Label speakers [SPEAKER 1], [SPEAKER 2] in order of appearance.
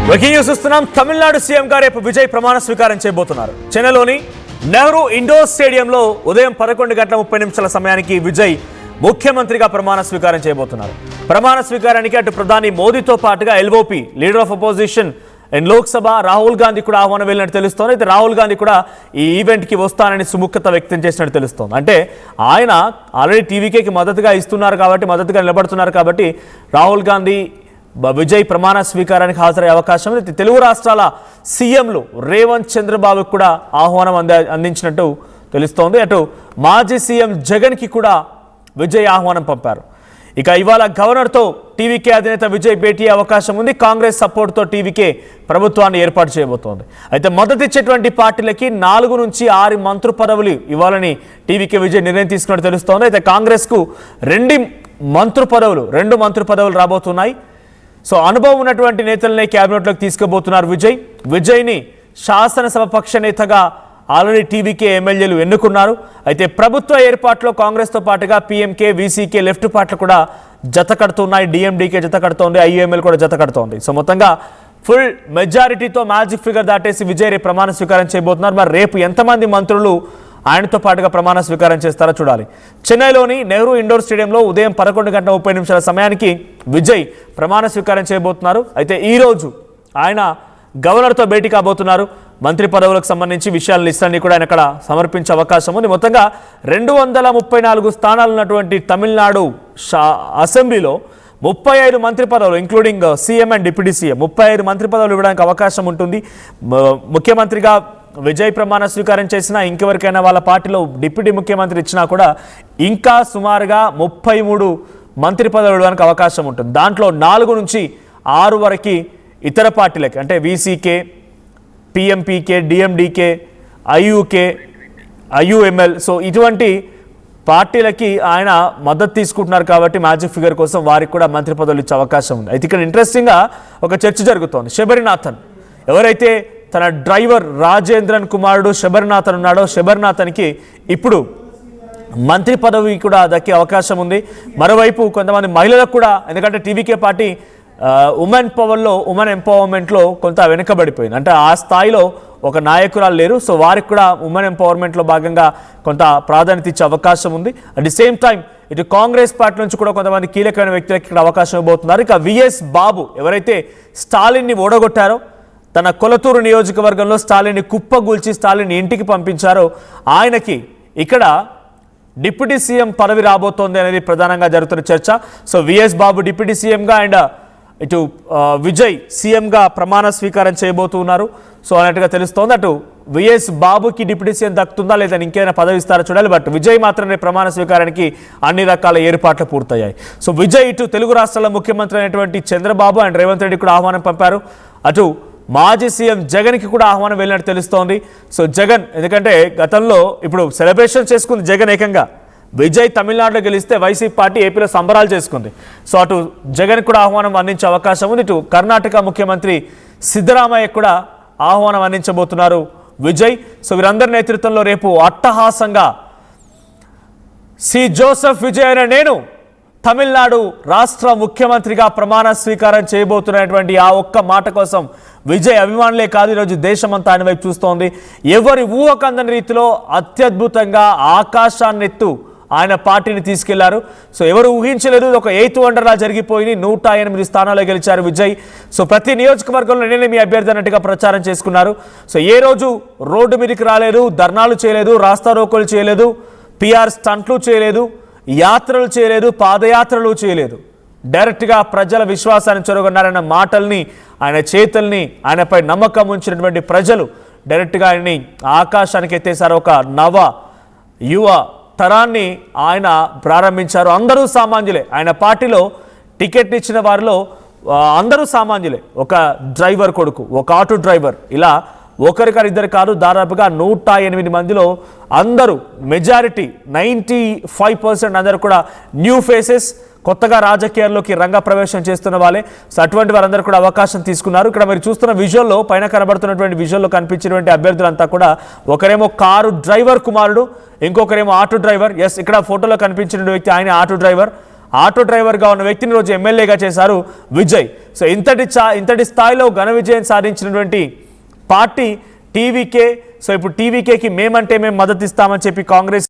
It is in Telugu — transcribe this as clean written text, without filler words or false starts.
[SPEAKER 1] బ్రేకింగ్ న్యూస్ చూస్తున్నాం. తమిళనాడు సీఎం గారు రేపు విజయ్ ప్రమాణ స్వీకారం చేయబోతున్నారు. చెన్నైలోని నెహ్రూ ఇండోర్ స్టేడియంలో ఉదయం 11:30 సమయానికి విజయ్ ముఖ్యమంత్రిగా ప్రమాణ స్వీకారం చేయబోతున్నారు. ప్రమాణ స్వీకారానికి అటు ప్రధాని మోదీతో పాటుగా LOP leader of opposition and Lok Sabha Rahul Gandhi కూడా ఆహ్వానం వెళ్ళినట్టు తెలుస్తోంది. అయితే రాహుల్ గాంధీ కూడా ఈ ఈవెంట్కి వస్తానని సుముఖత వ్యక్తం చేసినట్టు తెలుస్తోంది. అంటే ఆయన ఆల్రెడీ టీవీకేకి మద్దతుగా ఇస్తున్నారు కాబట్టి, మద్దతుగా నిలబడుతున్నారు కాబట్టి రాహుల్ గాంధీ విజయ్ ప్రమాణ స్వీకారానికి హాజరయ్యే అవకాశం ఉంది. తెలుగు రాష్ట్రాల సీఎంలు రేవంత్ చంద్రబాబుకు కూడా ఆహ్వానం అందించినట్టు తెలుస్తోంది. అటు మాజీ సీఎం జగన్కి కూడా విజయ్ ఆహ్వానం పంపారు. ఇక ఇవాళ గవర్నర్తో టీవీకే అధినేత విజయ్ భేటీ అవకాశం ఉంది. కాంగ్రెస్ సపోర్ట్తో టీవీకే ప్రభుత్వాన్ని ఏర్పాటు చేయబోతోంది. అయితే మద్దతిచ్చేటువంటి పార్టీలకి 4 నుంచి 6 మంత్రి పదవులు ఇవ్వాలని టీవీకే విజయ్ నిర్ణయం తీసుకున్నట్టు తెలుస్తోంది. అయితే కాంగ్రెస్కు 2 మంత్రి పదవులు రాబోతున్నాయి. సో అనుభవం ఉన్నటువంటి నేతలనే క్యాబినెట్లోకి తీసుకుపోతున్నారు విజయ్ని శాసనసభ పక్ష నేతగా ఆల్రెడీ టీవీకే ఎమ్మెల్యేలు ఎన్నుకున్నారు. అయితే ప్రభుత్వ ఏర్పాట్లో కాంగ్రెస్తో పాటుగా పీఎంకే, వీసీకే, లెఫ్ట్ పార్టీలు కూడా జత కడుతున్నాయి. డిఎండీకే జత కడుతోంది, ఐయుఎంఎల్ కూడా జత కడుతోంది. సో మొత్తంగా ఫుల్ మెజారిటీతో మ్యాజిక్ ఫిగర్ దాటేసి విజయ్ రేపు ప్రమాణ స్వీకారం చేయబోతున్నారు. మరి రేపు ఎంతమంది మంత్రులు ఆయనతో పాటుగా ప్రమాణ స్వీకారం చేస్తారో చూడాలి. చెన్నైలోని నెహ్రూ ఇండోర్ స్టేడియంలో ఉదయం 11:30 సమయానికి విజయ్ ప్రమాణ స్వీకారం చేయబోతున్నారు. అయితే ఈరోజు ఆయన గవర్నర్తో భేటీ కాబోతున్నారు. మంత్రి పదవులకు సంబంధించి విషయాల లిస్టులన్నీ కూడా ఆయన అక్కడ సమర్పించే అవకాశం ఉంది. మొత్తంగా 234 స్థానాలు ఉన్నటువంటి తమిళనాడు అసెంబ్లీలో 35 మంత్రి పదవులు including CM and deputy CM 35 మంత్రి పదవులు ఇవ్వడానికి అవకాశం ఉంటుంది. ముఖ్యమంత్రిగా విజయ్ ప్రమాణ స్వీకారం చేసినా ఇంకెవరికైనా వాళ్ళ పార్టీలో డిప్యూటీ ముఖ్యమంత్రి ఇచ్చినా కూడా ఇంకా సుమారుగా 33 మంత్రి పదవులు ఇవ్వడానికి అవకాశం ఉంటుంది. దాంట్లో 4 నుంచి 6 వరకు ఇతర పార్టీలకి అంటే వీసీకే, పిఎంపీకే, డిఎండీకే, ఐయుఎంఎల్ సో ఇటువంటి పార్టీలకి ఆయన మద్దతు తీసుకుంటున్నారు కాబట్టి మ్యాజిక్ ఫిగర్ కోసం వారికి కూడా మంత్రి పదవులు ఇచ్చే అవకాశం ఉంది. అయితే ఇక్కడ ఇంట్రెస్టింగ్గా ఒక చర్చ జరుగుతోంది. శబరినాథన్ ఎవరైతే తన డ్రైవర్ రాజేంద్రన్ కుమారుడు శబరినాథన్ ఉన్నాడో శబరినాథన్కి ఇప్పుడు మంత్రి పదవి కూడా దక్కే అవకాశం ఉంది. మరోవైపు కొంతమంది మహిళలకు కూడా, ఎందుకంటే టీవీకే పార్టీ ఉమెన్ ఎంపవర్మెంట్లో కొంత వెనుకబడిపోయింది. అంటే ఆ స్థాయిలో ఒక నాయకురాలు లేరు. సో వారికి కూడా ఉమెన్ ఎంపవర్మెంట్లో భాగంగా కొంత ప్రాధాన్యత ఇచ్చే అవకాశం ఉంది. అట్ ది సేమ్ టైం ఇటు కాంగ్రెస్ పార్టీ నుంచి కూడా కొంతమంది కీలకమైన వ్యక్తులకు ఇక్కడ అవకాశం ఇవ్వబోతున్నారు. ఇక విఎస్ బాబు ఎవరైతే స్టాలిన్ని ఓడగొట్టారో, తన కొలతూరు నియోజకవర్గంలో స్టాలిన్ని కుప్పగూల్చి స్టాలిన్ని ఇంటికి పంపించారో ఆయనకి ఇక్కడ డిప్యూటీ సీఎం పదవి రాబోతోంది అనేది ప్రధానంగా జరుగుతున్న చర్చ. సో విఎస్ బాబు డిప్యూటీ సీఎంగా అండ్ ఇటు విజయ్ సీఎంగా ప్రమాణ స్వీకారం చేయబోతున్నారు. సో అన్నట్టుగా తెలుస్తోంది. అటు విఎస్ బాబుకి డిప్యూటీ సీఎం దక్కుతుందా లేదా ఇంకేమైనా పదవి ఇస్తారో చూడాలి. బట్ విజయ్ మాత్రమే ప్రమాణ స్వీకారానికి అన్ని రకాల ఏర్పాట్లు పూర్తయ్యాయి. సో విజయ్ ఇటు తెలుగు రాష్ట్రాల ముఖ్యమంత్రి అయినటువంటి చంద్రబాబు అండ్ రేవంత్ రెడ్డి కూడా ఆహ్వానం పంపారు. అటు మాజీ సీఎం జగన్కి కూడా ఆహ్వానం వెళ్ళినట్టు తెలుస్తోంది. సో జగన్ ఎందుకంటే గతంలో ఇప్పుడు సెలబ్రేషన్ చేసుకుంది జగన్ ఏకంగా. విజయ్ తమిళనాడులో గెలిస్తే వైసీపీ పార్టీ ఏపీలో సంబరాలు చేసుకుంది. సో అటు జగన్ కూడా ఆహ్వానం అందించే అవకాశం ఉంది. ఇటు కర్ణాటక ముఖ్యమంత్రి సిద్ధరామయ్య కూడా ఆహ్వానం అందించబోతున్నారు విజయ్. సో వీరందరి నేతృత్వంలో రేపు అట్టహాసంగా సి జోసెఫ్ విజయ్ అనే నేను తమిళనాడు రాష్ట్ర ముఖ్యమంత్రిగా ప్రమాణ స్వీకారం చేయబోతున్నటువంటి ఆ ఒక్క మాట కోసం విజయ్ అభిమానులే కాదు ఈరోజు దేశమంతా ఆయన వైపు చూస్తోంది. ఎవరి ఊహకందని రీతిలో అత్యద్భుతంగా ఆకాశాన్నెత్తు ఆయన పార్టీని తీసుకెళ్లారు. సో ఎవరు ఊహించలేదు. ఒక 8th వండర్లా జరిగిపోయి 108 స్థానాల్లో గెలిచారు విజయ్. సో ప్రతి నియోజకవర్గంలో నేనే మీ అభ్యర్థి అన్నట్టుగా ప్రచారం చేసుకున్నారు. సో ఏ రోజు రోడ్డు మీదకి రాలేదు, ధర్నాలు చేయలేదు, రాస్తారోకోలు చేయలేదు, పిఆర్ స్టంట్లు చేయలేదు, యాత్రలు చేయలేదు, పాదయాత్రలు చేయలేదు. డైరెక్ట్గా ప్రజల విశ్వాసాన్ని చొరగొన్నారన్న మాటల్ని, ఆయన చేతుల్ని, ఆయనపై నమ్మకం ఉంచినటువంటి ప్రజలు డైరెక్ట్గా ఆయన్ని ఆకాశానికి ఎత్తేశారు. ఒక నవ యువ తరాన్ని ఆయన ప్రారంభించారు. అందరూ సామాన్యులే. ఆయన పార్టీలో టికెట్ ఇచ్చిన వారిలో అందరూ సామాన్యులే. ఒక డ్రైవర్ కొడుకు, ఒక ఆటో డ్రైవర్, ఇలా ఒకరికారు ఇద్దరు కాదు, దాదాపుగా 108 మందిలో అందరూ మెజారిటీ 95% అందరూ కూడా న్యూ ఫేసెస్, కొత్తగా రాజకీయాల్లోకి రంగప్రవేశం చేస్తున్న వాళ్ళే. సో అటువంటి వారందరూ కూడా అవకాశం తీసుకున్నారు. ఇక్కడ మీరు చూస్తున్న విజువల్లో, పైన కనబడుతున్నటువంటి విజువల్లో కనిపించినటువంటి అభ్యర్థులంతా కూడా ఒకరేమో కారు డ్రైవర్ కుమారుడు, ఇంకొకరేమో ఆటో డ్రైవర్. ఎస్, ఇక్కడ ఫోటోలో కనిపించిన వ్యక్తి ఆయన ఆటో డ్రైవర్. ఆటో డ్రైవర్గా ఉన్న వ్యక్తిని రోజు ఎమ్మెల్యేగా చేశారు విజయ్. సో ఇంతటి స్థాయిలో ఘన విజయం సాధించినటువంటి పార్టీ టీవీకే. సో ఇప్పుడు టీవీకేకి మేము మద్దతు ఇస్తామని చెప్పి కాంగ్రెస్